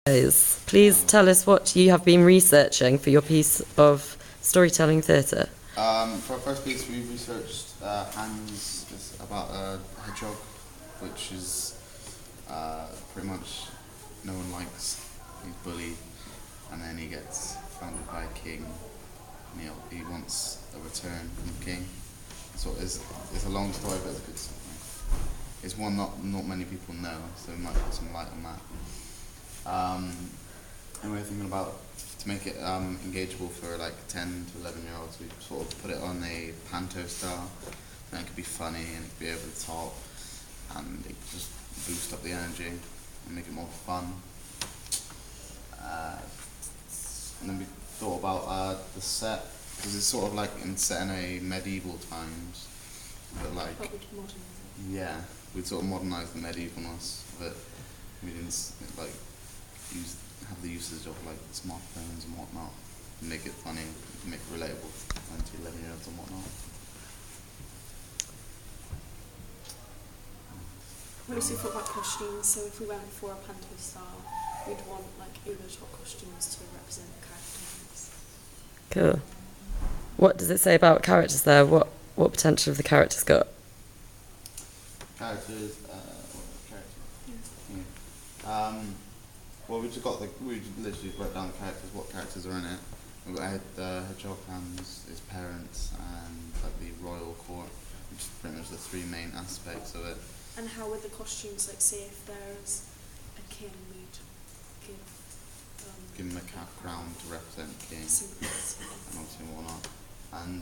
Please tell us what you have been researching for your piece of storytelling theatre. For our first piece, we researched Hans. It's about a hedgehog, which is pretty much no one likes. He's bullied, and then he gets founded by a king, and he wants a return from the king. So it's a long story, but it's a good story. It's one not many people know, so we might put some light on that. And we're thinking about, to make it engageable for like 10 to 11 year olds, we sort of put it on a panto style, and it could be funny and it could be over the top, and it could just boost up the energy and make it more fun. And then we thought about the set, because it's sort of like set in a medieval times, but like, yeah, we'd sort of modernise the medievalness of it. We didn't like have the usage of like smartphones and whatnot, and make it funny, make it relatable to 11-year-olds and whatnot. We also thought about costumes, so if we went for a panto style, we'd want like over-the-top costumes to represent the characters. Cool. What does it say about characters there? What potential have the characters got? Characters, well, we literally wrote down the characters, what characters are in it. We got Hedgehog Hans, his parents, and like the royal court, which is pretty much the three main aspects of it. And how would the costumes, like, say if there's a king, we'd give him a crown to represent the king, and obviously whatnot. And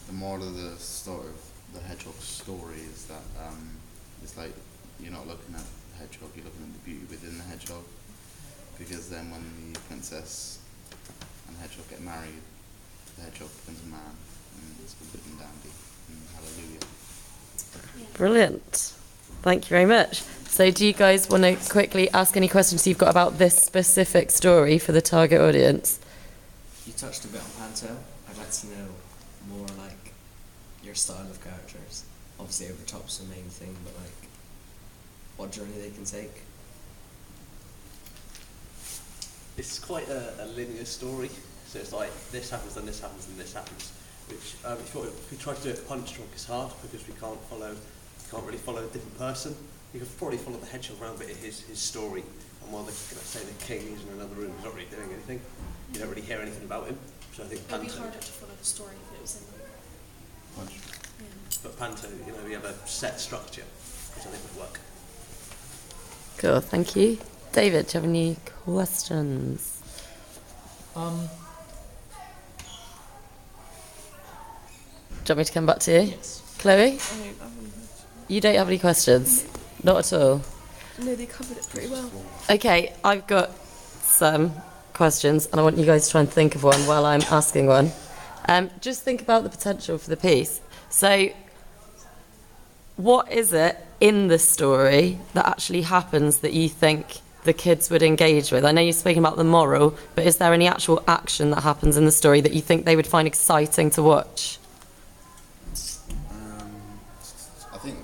the moral of the story of the hedgehog story is that it's like you're not looking at the hedgehog, you're looking at the beauty within the hedgehog. Because then when the princess and the hedgehog get married, the hedgehog becomes a man, and it's all good and dandy, and hallelujah. Yeah. Brilliant. Thank you very much. So do you guys want to quickly ask any questions you've got about this specific story for the target audience? You touched a bit on panto. I'd like to know more like your style of characters. Obviously over top's the main thing, but like what journey they can take. It's quite a linear story, so it's like this happens, then this happens, and this happens. Which if we try to do it punch drunk, it's hard because we can't really follow a different person. You could probably follow the hedgehog around, but his story. And while the king is in another room, he's not really doing anything. You don't really hear anything about him. So I think it'd be harder to follow the story if it was in Punch. Yeah. But panto, we have a set structure, which I think would work. Cool, thank you. David, do you have any questions? Do you want me to come back to you? Yes. Chloe? You don't have any questions? Not at all? No, they covered it pretty well. Okay, I've got some questions, and I want you guys to try and think of one while I'm asking one. Just think about the potential for the piece. So, what is it in the story that actually happens that you think the kids would engage with? I know you're speaking about the moral, but is there any actual action that happens in the story that you think they would find exciting to watch? I think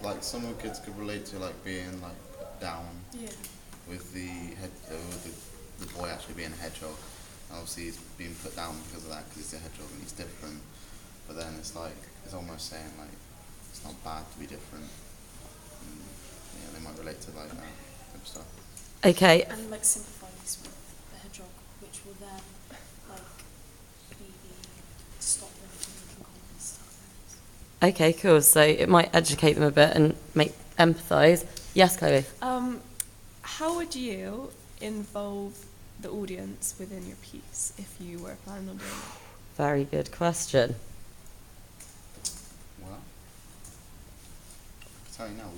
like some of the kids could relate to like being like down with the boy actually being a hedgehog. Obviously he's being put down because of that, because he's a hedgehog and he's different. But then it's almost saying like it's not bad to be different. And, they might relate to like that type of stuff. Okay. And like sympathise with the hedgehog, which will then like maybe stop them from making common stuff. Okay, cool. So it might educate them a bit and make empathise. Yes, Chloe? How would you involve the audience within your piece if you were planning on doing it? Very good question. Well, I can tell you now,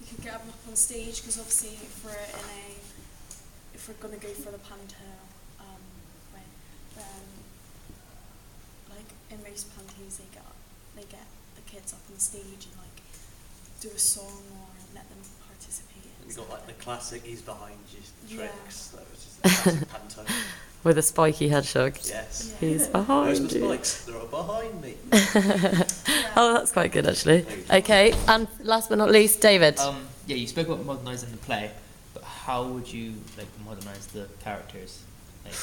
We could get them up on stage, because obviously if we're going to go for the panto way, then like in most pantos they get the kids up on stage and like do a song or let them participate. You've got like the classic "he's behind you" tricks. That was just the classic panto. With a spiky hedgehog. Yes. Yeah. He's behind Those are you. the spikes. They're behind me. Oh, that's quite good, actually. Okay, and last but not least, David. Yeah, you spoke about modernising the play, but how would you like modernize the characters? Like,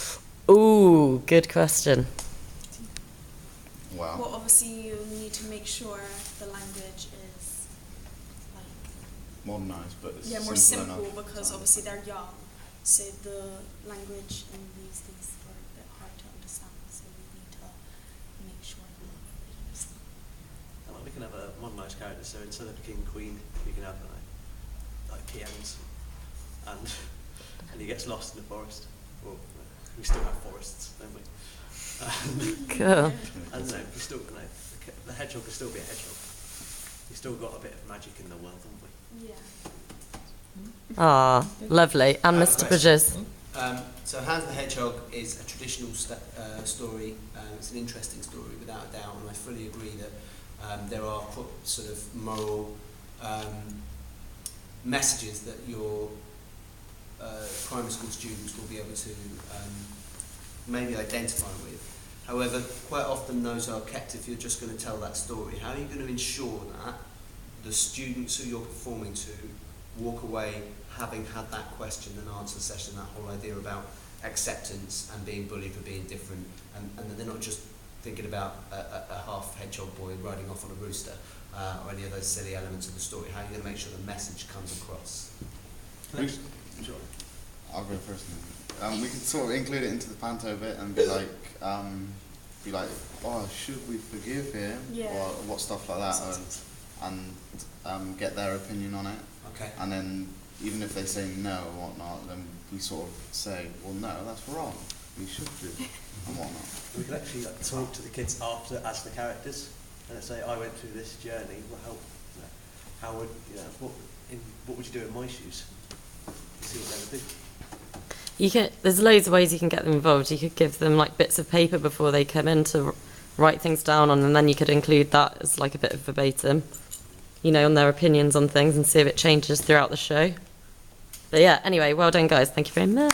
Ooh, good question. Wow. Well, obviously you need to make sure the language is like Modernised, but it's more simple simple enough because to obviously they're young, so the language in these are a bit hard to understand. So we need to make sure that they understand. And like, we can have a modernised character, so instead of king queen, we can have like PMs, and he gets lost in the forest. Well, we still have forests, don't we? Cool. I don't know. We still, the hedgehog can still be a hedgehog. We've still got a bit of magic in the world, haven't we? Yeah. Ah, lovely. And I have a Mr. question. Bridges. So Hans the Hedgehog is a traditional story. It's an interesting story, without a doubt, and I fully agree that there are sort of moral messages that your primary school students will be able to maybe identify with. However, quite often those are kept if you're just going to tell that story. How are you going to ensure that the students who you're performing to walk away having had that question and answer session, that whole idea about acceptance and being bullied for being different, and that they're not just thinking about a half hedgehog boy riding off on a rooster or any of those silly elements of the story? How are you going to make sure the message comes across? Sure. I'll go first. We could sort of include it into the panto bit and be like, oh, should we forgive him? Yeah. Or what stuff like that, and get their opinion on it. Okay. And then even if they say no or whatnot, then we sort of say, well, no, that's wrong. We should do and whatnot. We can actually talk to the kids after as the characters, and say, I went through this journey. Well, how would what would you do in my shoes? See what they would do. There's loads of ways you can get them involved. You could give them like bits of paper before they come in to write things down on, and then you could include that as like a bit of verbatim, on their opinions on things, and see if it changes throughout the show. But yeah, anyway, well done guys. Thank you very much.